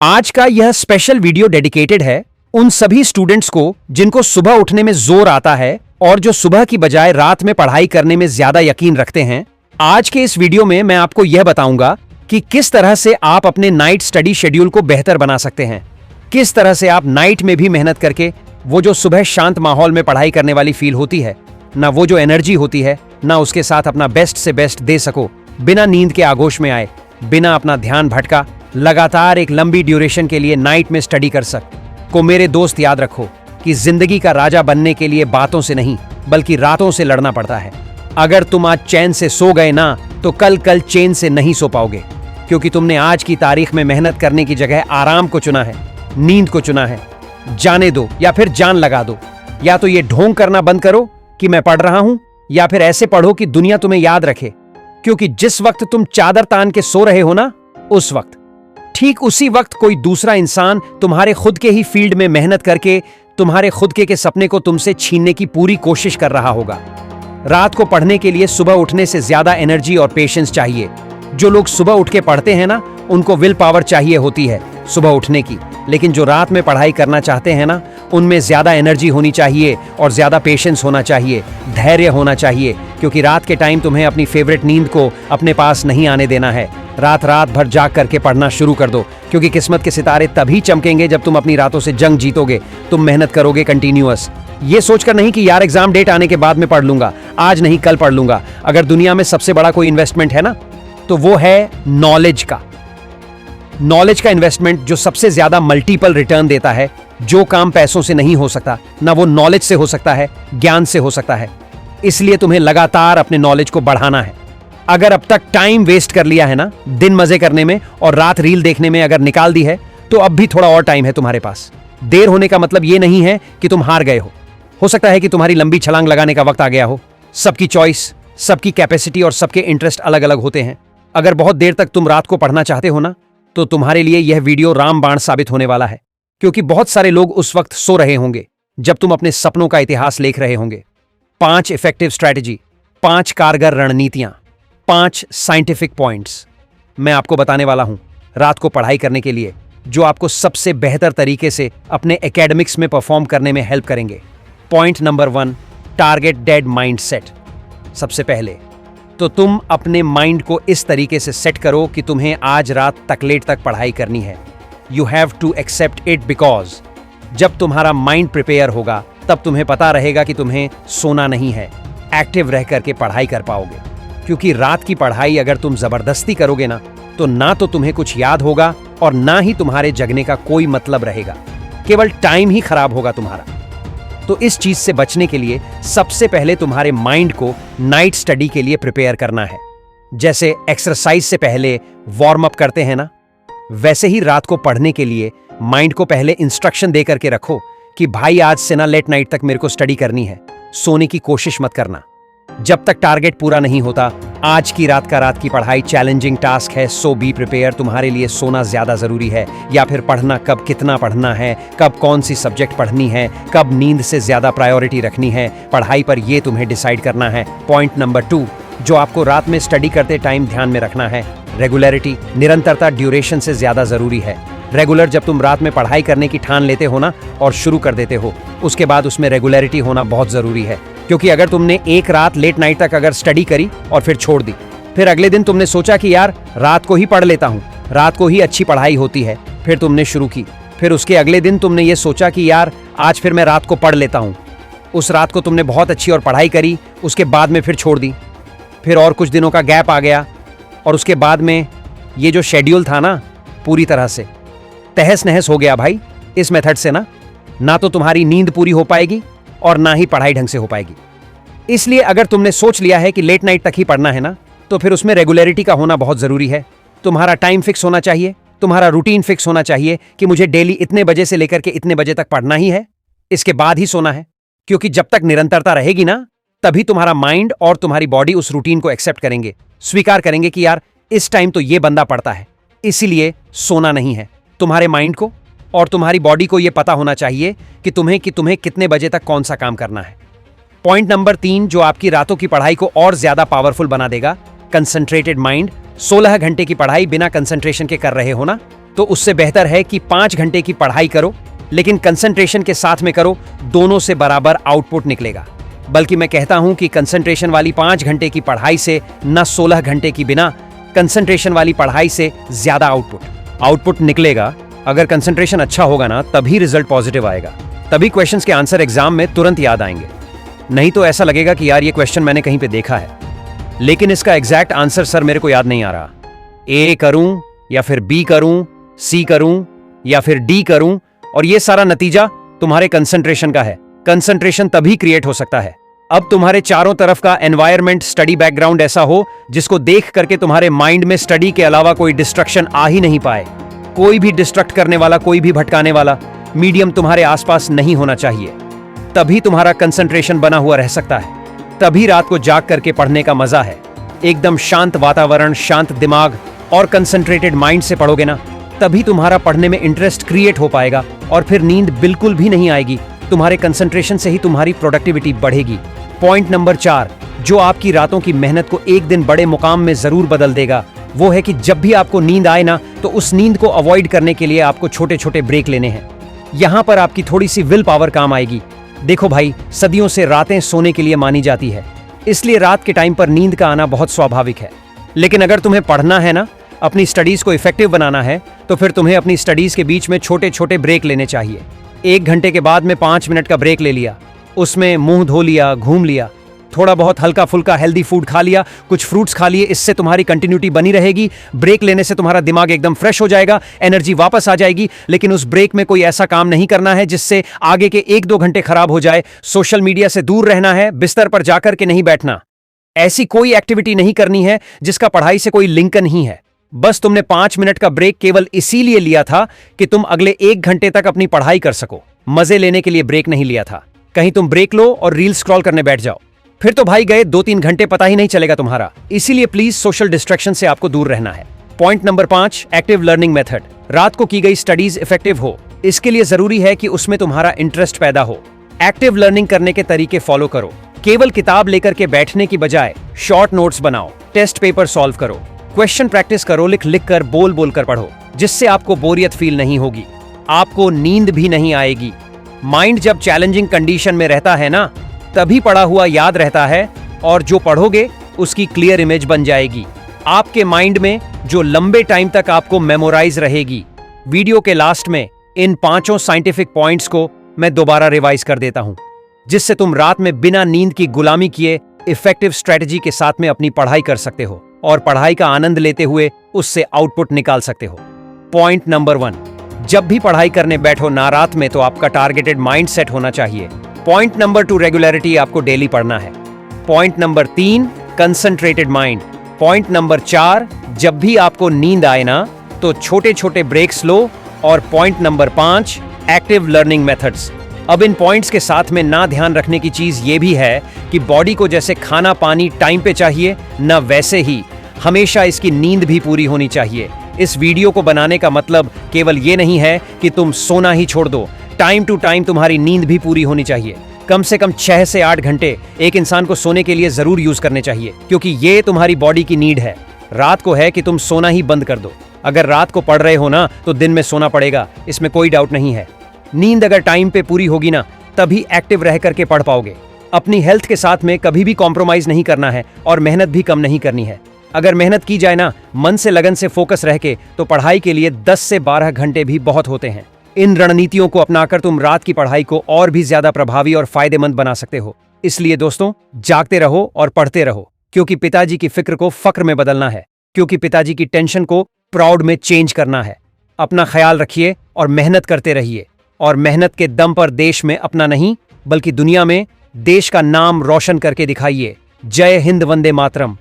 आज का यह स्पेशल वीडियो डेडिकेटेड है उन सभी स्टूडेंट्स को जिनको सुबह उठने में जोर आता है और जो सुबह की बजाय रात में पढ़ाई करने में ज्यादा यकीन रखते हैं। आज के इस वीडियो में मैं आपको यह बताऊंगा कि किस तरह से आप अपने नाइट स्टडी शेड्यूल को बेहतर बना सकते हैं, किस तरह से आप नाइट में भी मेहनत करके वो जो सुबह शांत माहौल में पढ़ाई करने वाली फील होती है, ना वो जो एनर्जी होती है, ना उसके साथ अपना बेस्ट से बेस्ट दे सको, बिना नींद के आगोश में आए, बिना अपना ध्यान भटका, लगातार एक लंबी ड्यूरेशन के लिए नाइट में स्टडी कर को। मेरे दोस्त याद रखो कि जिंदगी का राजा बनने के लिए बातों से नहीं बल्कि रातों से लड़ना पड़ता है। अगर तुम आज चैन से सो गए ना तो कल चैन से नहीं सो पाओगे, क्योंकि तुमने आज की तारीख में मेहनत करने की जगह आराम को चुना है, नींद को चुना है। जाने दो या फिर जान लगा दो, या तो ये ढोंग करना बंद करो कि मैं पढ़ रहा हूं, या फिर ऐसे पढ़ो कि दुनिया तुम्हें याद रखे। क्योंकि जिस वक्त तुम चादर तान के सो रहे हो ना, उस वक्त ठीक उसी वक्त कोई दूसरा इंसान तुम्हारे खुद के ही फील्ड में मेहनत करके तुम्हारे खुद के सपने को तुमसे छीनने की पूरी कोशिश कर रहा होगा। रात को पढ़ने के लिए सुबह उठने से ज्यादा एनर्जी और पेशेंस चाहिए। जो लोग सुबह उठ के पढ़ते हैं ना, उनको विल पावर चाहिए होती है सुबह उठने की, लेकिन जो रात में पढ़ाई करना चाहते हैं ना, उनमें ज्यादा एनर्जी होनी चाहिए और ज्यादा पेशेंस होना चाहिए, धैर्य होना चाहिए। क्योंकि रात के टाइम तुम्हें अपनी फेवरेट नींद को अपने पास नहीं आने देना है। रात भर जाग करके पढ़ना शुरू कर दो, क्योंकि किस्मत के सितारे तभी चमकेंगे जब तुम अपनी रातों से जंग जीतोगे। तुम मेहनत करोगे कंटिन्यूअस, ये सोचकर नहीं कि यार एग्जाम डेट आने के बाद में पढ़ लूंगा, आज नहीं कल पढ़ लूंगा। अगर दुनिया में सबसे बड़ा कोई इन्वेस्टमेंट है ना, तो वो है नॉलेज का इन्वेस्टमेंट, जो सबसे ज्यादा मल्टीपल रिटर्न देता है। जो काम पैसों से नहीं हो सकता ना, वो नॉलेज से हो सकता है, ज्ञान से हो सकता है। इसलिए तुम्हें लगातार अपने नॉलेज को बढ़ाना है। अगर अब तक टाइम वेस्ट कर लिया है ना, दिन मजे करने में और रात रील देखने में अगर निकाल दी है, तो अब भी थोड़ा और टाइम है तुम्हारे पास। देर होने का मतलब ये नहीं है कि तुम हार गए हो सकता है कि तुम्हारी लंबी छलांग लगाने का वक्त आ गया हो। सबकी चॉइस, सबकी कैपेसिटी और सबके इंटरेस्ट अलग अलग होते हैं। अगर बहुत देर तक तुम रात को पढ़ना चाहते हो ना, तो तुम्हारे लिए यह वीडियो रामबाण साबित होने वाला है। क्योंकि बहुत सारे लोग उस वक्त सो रहे होंगे जब तुम अपने सपनों का इतिहास लिख रहे होंगे। 5 इफेक्टिव स्ट्रैटेजी, 5 कारगर रणनीतियां, 5 साइंटिफिक पॉइंट्स मैं आपको बताने वाला हूं रात को पढ़ाई करने के लिए, जो आपको सबसे बेहतर तरीके से अपने एकेडमिक्स में परफॉर्म करने में हेल्प करेंगे। Point number 1, target dead mind set. सबसे पहले तो तुम अपने माइंड को इस तरीके से सेट करो कि तुम्हें आज रात तक लेट तक पढ़ाई करनी है। You have to accept it, because जब तुम्हारा माइंड प्रिपेयर होगा तब तुम्हें पता रहेगा कि तुम्हें सोना नहीं है, एक्टिव रह करके पढ़ाई कर पाओगे। क्योंकि रात की पढ़ाई अगर तुम जबरदस्ती करोगे ना तो तुम्हें कुछ याद होगा और ना ही तुम्हारे जगने का कोई मतलब रहेगा, केवल टाइम ही खराब होगा तुम्हारा। तो इस चीज से बचने के लिए सबसे पहले तुम्हारे माइंड को नाइट स्टडी के लिए प्रिपेयर करना है। जैसे एक्सरसाइज से पहले वार्म अप करते हैं ना, वैसे ही रात को पढ़ने के लिए माइंड को पहले इंस्ट्रक्शन दे करके रखो कि भाई आज से ना लेट नाइट तक मेरे को स्टडी करनी है, सोने की कोशिश मत करना। जब तक टारगेट पूरा नहीं होता, आज की रात की पढ़ाई चैलेंजिंग टास्क है, सो बी प्रिपेयर। तुम्हारे लिए सोना ज्यादा जरूरी है, या फिर पढ़ना कब कितना पढ़ना है, कब कौन सी सब्जेक्ट पढ़नी है, कब नींद से ज्यादा प्रायोरिटी रखनी है पढ़ाई पर, यह तुम्हें डिसाइड करना है। पॉइंट नंबर 2, जो आपको रात में स्टडी करते टाइम ध्यान में रखना है, रेगुलरिटी, निरंतरता ड्यूरेशन से ज्यादा जरूरी है। रेगुलर जब तुम रात में पढ़ाई करने की ठान लेते हो ना और शुरू कर देते हो, उसके बाद उसमें रेगुलरिटी होना बहुत जरूरी है। क्योंकि अगर तुमने एक रात लेट नाइट तक अगर स्टडी करी और फिर छोड़ दी, फिर अगले दिन तुमने सोचा कि यार रात को ही पढ़ लेता हूं, रात को ही अच्छी पढ़ाई होती है, फिर तुमने शुरू की, फिर उसके अगले दिन तुमने ये सोचा कि यार आज फिर मैं रात को पढ़ लेता हूं। उस रात को तुमने बहुत अच्छी और पढ़ाई करी, उसके बाद में फिर छोड़ दी, फिर और कुछ दिनों का गैप आ गया, और उसके बाद में ये जो शेड्यूल था ना, पूरी तरह से तहस नहस हो गया भाई। इस मेथड से ना तो तुम्हारी नींद पूरी हो पाएगी और ना ही पढ़ाई ढंग से हो पाएगी। इसलिए अगर तुमने सोच लिया है कि लेट नाइट तक ही पढ़ना है ना, तो फिर उसमें रेगुलरिटी का होना बहुत जरूरी है। तुम्हारा टाइम फिक्स होना चाहिए, तुम्हारा रूटीन फिक्स होना चाहिए कि मुझे डेली इतने बजे से लेकर के इतने बजे तक पढ़ना ही है, इसके बाद ही सोना है। क्योंकि जब तक निरंतरता रहेगी ना, तभी तुम्हारा माइंड और तुम्हारी बॉडी उस रूटीन को एक्सेप्ट करेंगे, स्वीकार करेंगे कि यार इस टाइम तो ये बंदा पढ़ता है, इसीलिए सोना नहीं है। तुम्हारे माइंड को और तुम्हारी बॉडी को यह पता होना चाहिए कि तुम्हें कितने बजे तक कौन सा काम करना है। पॉइंट नंबर 3, जो आपकी रातों की पढ़ाई को और ज्यादा पावरफुल बना देगा, कंसंट्रेटेड माइंड। 16 घंटे की पढ़ाई बिना कंसंट्रेशन के कर रहे हो ना, तो उससे बेहतर है कि 5 घंटे की पढ़ाई करो, लेकिन कंसंट्रेशन के साथ में करो, दोनों से बराबर आउटपुट निकलेगा। बल्कि मैं कहता हूं कि कंसंट्रेशन वाली 5 घंटे की पढ़ाई से न 16 घंटे की बिना कंसंट्रेशन वाली पढ़ाई से ज्यादा आउटपुट निकलेगा। अगर कंसंट्रेशन अच्छा होगा ना, तभी रिजल्ट पॉजिटिव आएगा, तभी क्वेश्चंस के आंसर एग्जाम में तुरंत याद आएंगे। नहीं तो ऐसा लगेगा कि यार ये क्वेश्चन मैंने कहीं पे देखा है, लेकिन इसका एग्जैक्ट आंसर सर मेरे को याद नहीं आ रहा। ए करूं या फिर बी करूं, सी करूं या फिर डी करूं, और ये सारा नतीजा तुम्हारे कंसंट्रेशन का है। कंसंट्रेशन तभी क्रिएट हो सकता है अब तुम्हारे चारों तरफ का एनवायरनमेंट, स्टडी बैकग्राउंड ऐसा हो जिसको देख करके तुम्हारे माइंड में स्टडी के अलावा कोई डिस्ट्रक्शन आ ही नहीं पाए। कोई भी डिस्ट्रक्ट करने वाला, कोई भी भटकाने वाला मीडियम तुम्हारे आसपास नहीं होना चाहिए। तभी तुम्हारा कंसंट्रेशन बना हुआ रह सकता है। तभी रात को जाग करके पढ़ने का मजा है। एकदम शांत वातावरण, शांत दिमाग और कंसंट्रेटेड माइंड से पढ़ोगे ना, तभी तुम्हारा पढ़ने में इंटरेस्ट क्रिएट हो पाएगा और फिर नींद बिल्कुल भी नहीं आएगी। तुम्हारे कंसंट्रेशन से ही तुम्हारी प्रोडक्टिविटी बढ़ेगी। पॉइंट नंबर 4, जो आपकी रातों की मेहनत को एक दिन बड़े मुकाम में जरूर बदल देगा, वो है कि जब भी आपको नींद आए ना, तो उस नींद को अवॉइड करने के लिए आपको छोटे छोटे ब्रेक लेने हैं। यहां पर आपकी थोड़ी सी विल पावर काम आएगी। देखो भाई, सदियों से रातें सोने के लिए मानी जाती है, इसलिए रात के टाइम पर नींद का आना बहुत स्वाभाविक है। लेकिन अगर तुम्हें पढ़ना है ना, अपनी स्टडीज को इफेक्टिव बनाना है, तो फिर तुम्हें अपनी स्टडीज के बीच में छोटे छोटे ब्रेक लेने चाहिए। 1 घंटे के बाद में 5 मिनट का ब्रेक ले लिया, उसमें मुंह धो लिया, घूम लिया, थोड़ा बहुत हल्का फुल्का हेल्दी फूड खा लिया, कुछ फ्रूट्स खा लिए, इससे तुम्हारी कंटिन्यूटी बनी रहेगी। ब्रेक लेने से तुम्हारा दिमाग एकदम फ्रेश हो जाएगा, एनर्जी वापस आ जाएगी। लेकिन उस ब्रेक में कोई ऐसा काम नहीं करना है जिससे आगे के 1-2 घंटे खराब हो जाए। सोशल मीडिया से दूर रहना है, बिस्तर पर जाकर के नहीं बैठना। ऐसी कोई एक्टिविटी नहीं करनी है जिसका पढ़ाई से कोई लिंक नहीं है। बस तुमने 5 मिनट का ब्रेक केवल इसीलिए लिया था कि तुम अगले 1 घंटे तक अपनी पढ़ाई कर सको। मजे लेने के लिए ब्रेक नहीं लिया था। कहीं तुम ब्रेक लो और रील स्क्रॉल करने बैठ जाओ, फिर तो भाई गए 2-3 घंटे पता ही नहीं चलेगा तुम्हारा। इसीलिए प्लीज सोशल डिस्ट्रैक्शन से आपको दूर रहना है। Point number 5, active learning method. रात को की गई स्टडीज इफेक्टिव हो, इसके लिए जरूरी है कि उसमें तुम्हारा इंटरेस्ट पैदा हो। एक्टिव लर्निंग करने के तरीके फॉलो करो। केवल किताब लेकर के बैठने की बजाय शॉर्ट नोट्स बनाओ, टेस्ट पेपर सॉल्व करो, क्वेश्चन प्रैक्टिस करो, लिख कर बोल कर पढ़ो, जिससे आपको बोरियत फील नहीं होगी, आपको नींद भी नहीं आएगी। माइंड जब चैलेंजिंग कंडीशन में रहता है ना, तभी पढ़ा हुआ याद रहता है, और जो पढ़ोगे उसकी क्लियर इमेज बन जाएगी आपके माइंड में, जो लंबे टाइम तक आपको मेमोराइज रहेगी। वीडियो के लास्ट में इन 5 साइंटिफिक पॉइंट्स को मैं दोबारा रिवाइज कर देता हूं, जिससे तुम रात में बिना नींद की गुलामी किए इफेक्टिव स्ट्रेटजी के साथ में अपनी पढ़ाई कर सकते हो और पढ़ाई का आनंद लेते हुए उससे आउटपुट निकाल सकते हो। पॉइंट नंबर 1, जब भी पढ़ाई करने बैठो ना रात में, तो आपका टारगेटेड माइंड सेट होना चाहिए। पॉइंट नंबर 2, रेगुलरिटी, आपको डेली पढ़ना है। Point number 3, concentrated mind. Point number 4, जब भी आपको नींद आए ना, तो छोटे छोटे ब्रेक्स लो। और point number 5, active learning methods. अब इन पॉइंट्स के साथ में ना ध्यान रखने की चीज ये भी है कि बॉडी को जैसे खाना पानी टाइम पे चाहिए ना, वैसे ही हमेशा इसकी नींद भी पूरी होनी चाहिए। इस वीडियो को बनाने का मतलब केवल ये नहीं है कि तुम सोना ही छोड़ दो, टाइम टू टाइम तुम्हारी नींद भी पूरी होनी चाहिए। कम से कम 6 से 8 घंटे एक इंसान को सोने के लिए जरूर यूज करने चाहिए, क्योंकि ये तुम्हारी बॉडी की नीड है। रात को है कि तुम सोना ही बंद कर दो। अगर रात को पढ़ रहे हो ना, तो दिन में सोना पड़ेगा, इसमें कोई डाउट नहीं है। नींद अगर टाइम पे पूरी होगी ना, तभी एक्टिव रह करके पढ़ पाओगे। अपनी हेल्थ के साथ में कभी भी कॉम्प्रोमाइज नहीं करना है और मेहनत भी कम नहीं करनी है। अगर मेहनत की जाए ना, मन से लगन से फोकस रह के, तो पढ़ाई के लिए 10 से 12 घंटे भी बहुत होते हैं। इन रणनीतियों को अपनाकर तुम रात की पढ़ाई को और भी ज्यादा प्रभावी और फायदेमंद बना सकते हो। इसलिए दोस्तों, जागते रहो और पढ़ते रहो, क्योंकि पिताजी की फिक्र को फक्र में बदलना है, क्योंकि पिताजी की टेंशन को प्राउड में चेंज करना है। अपना ख्याल रखिए और मेहनत करते रहिए, और मेहनत के दम पर देश में अपना नहीं बल्कि दुनिया में देश का नाम रोशन करके दिखाइए। जय हिंद, वंदे मातरम।